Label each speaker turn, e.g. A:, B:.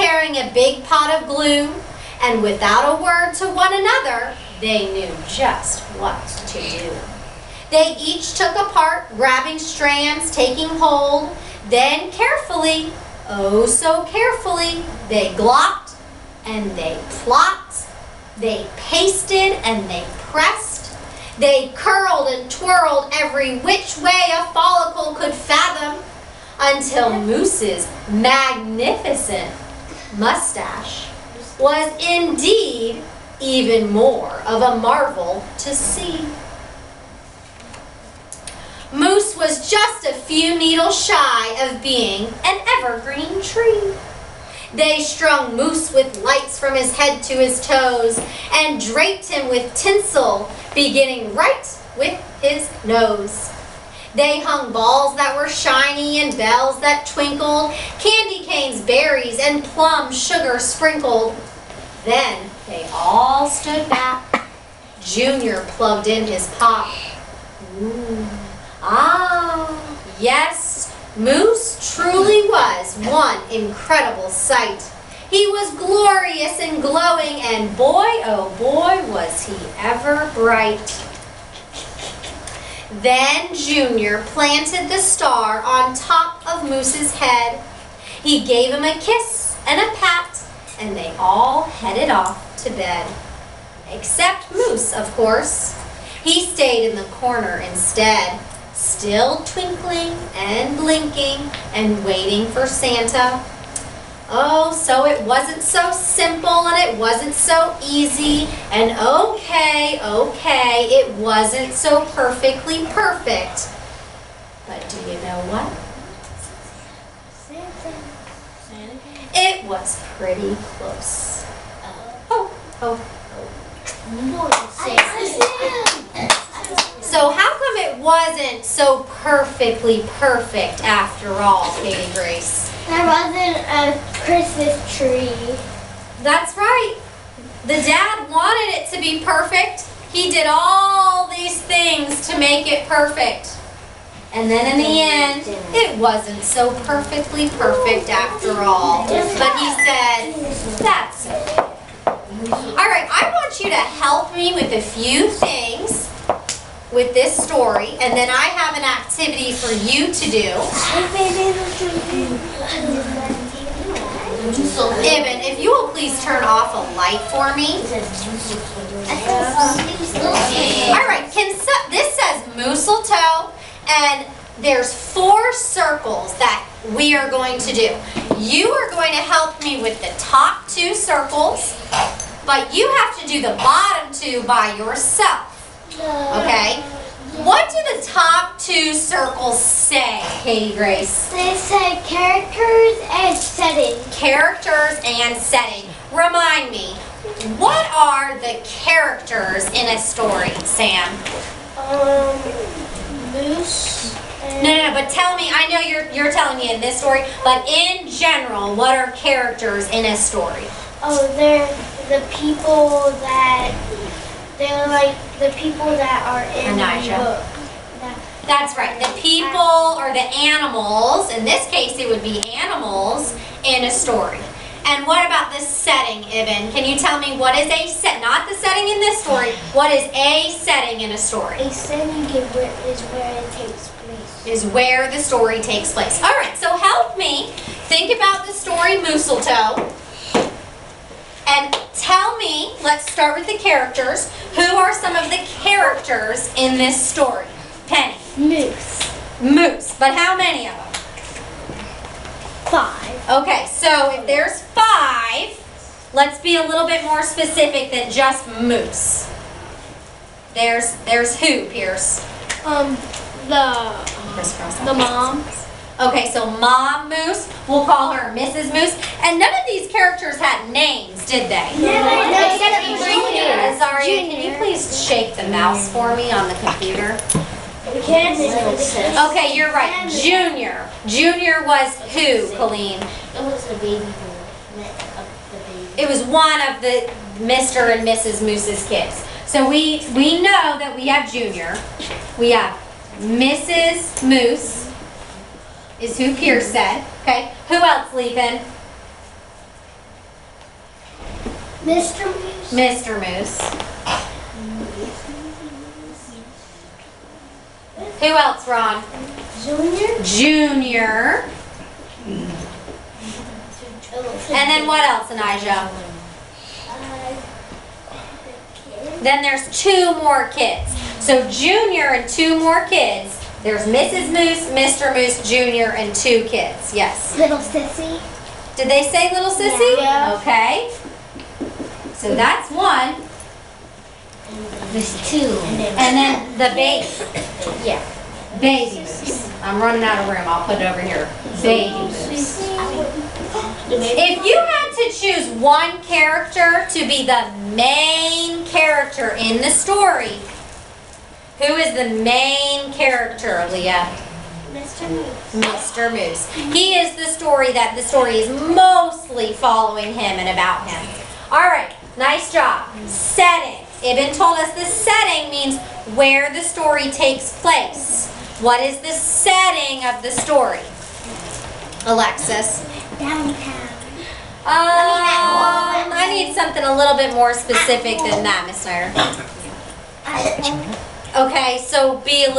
A: carrying a big pot of glue, and without a word to one another, they knew just what to do. They each took a part, grabbing strands, taking hold. Then carefully, oh so carefully, they glopped and they plopped. They pasted and they pressed. They curled and twirled every which way a follicle could fathom, until Moose's magnificent mustache was indeed even more of a marvel to see. Moose was just a few needles shy of being an evergreen tree. They strung Moose with lights from his head to his toes and draped him with tinsel, beginning right with his nose. They hung balls that were shiny and bells that twinkled, candy canes, berries, and plum sugar sprinkled. Then they all stood back. Junior plugged in his pop. Ooh. Ah, yes, Moose truly was one incredible sight. He was glorious and glowing, and boy, oh boy, was he ever bright. Then Junior planted the star on top of Moose's head. He gave him a kiss and a pat, and they all headed off to bed. Except Moose, of course. He stayed in the corner instead, still twinkling and blinking and waiting for Santa. Oh, so it wasn't so simple and it wasn't so easy, and okay, it wasn't so perfectly perfect. But do you know what? It was pretty close. So how come it wasn't so perfectly perfect after all, Katie Grace?
B: There wasn't a Christmas tree.
A: That's right. The dad wanted it to be perfect. He did all these things to make it perfect. And then in the end, it wasn't so perfectly perfect after all. But he said, that's okay. All right, I want you to help me with a few things with this story, and then I have an activity for you to do. Ibn, if you will please turn off a light for me. All right, this says Mooseloe, and there's 4 circles that we are going to do. You are going to help me with the top 2 circles, but you have to do the bottom 2 by yourself. Okay? What do the top 2 circles say, Katie Grace?
B: They say characters and setting.
A: Characters and setting. Remind me, what are the characters in a story, Sam?
B: Moose.
A: No, but tell me, I know you're telling me in this story, but in general, what are characters in a story?
B: Oh, they're the people that, they're like the people that are in the book.
A: That's right. The people or the animals, in this case it would be animals in a story. And what about the setting, Ibn? Can you tell me what is a set? Not the setting in this story. What is a setting in a story?
B: A setting is where it takes place.
A: Is where the story takes place. All right, so help me think about the story Mooseloe. And tell me, let's start with the characters. Who are some of the characters in this story? Penny. Moose. But how many of them?
B: 5.
A: Okay, so if there's 5, let's be a little bit more specific than just Moose. There's who, Pierce?
B: The mom.
A: Okay, so Mom Moose, we'll call her Mrs. Moose. And none of these characters had names, did they? Azaria, can you please shake the mouse for me on the computer? Okay, you're right. Junior. Junior was who, Colleen?
C: It was the baby.
A: It was one of the Mr. and Mrs. Moose's kids. So we know that we have Junior. We have Mrs. Moose, is who Pierce said. Okay, who else, Lethan?
B: Mr. Moose.
A: Mr. Moose. Who else, Ron?
B: Junior.
A: Junior. And then what else, Anijah? Then there's 2 more kids. So Junior and 2 more kids. There's Mrs. Moose, Mr. Moose, Junior, and 2 kids. Yes.
B: Little Sissy.
A: Did they say little sissy?
B: Yeah.
A: Okay. So that's 1.
B: There's 2.
A: And then the baby.
B: Yeah.
A: Baby Moose. I'm running out of room. I'll put it over here. Baby Moose. If you had to choose one character to be the main character in the story, who is the main character, Leah?
B: Mr. Moose.
A: Mr. Moose. He is the story is mostly following him and about him. All right, nice job. Setting. Ibn told us the setting means where the story takes place. What is the setting of the story? Alexis.
B: Downtown.
A: I need something a little bit more specific than that, Miss Snyder. Okay, so be a little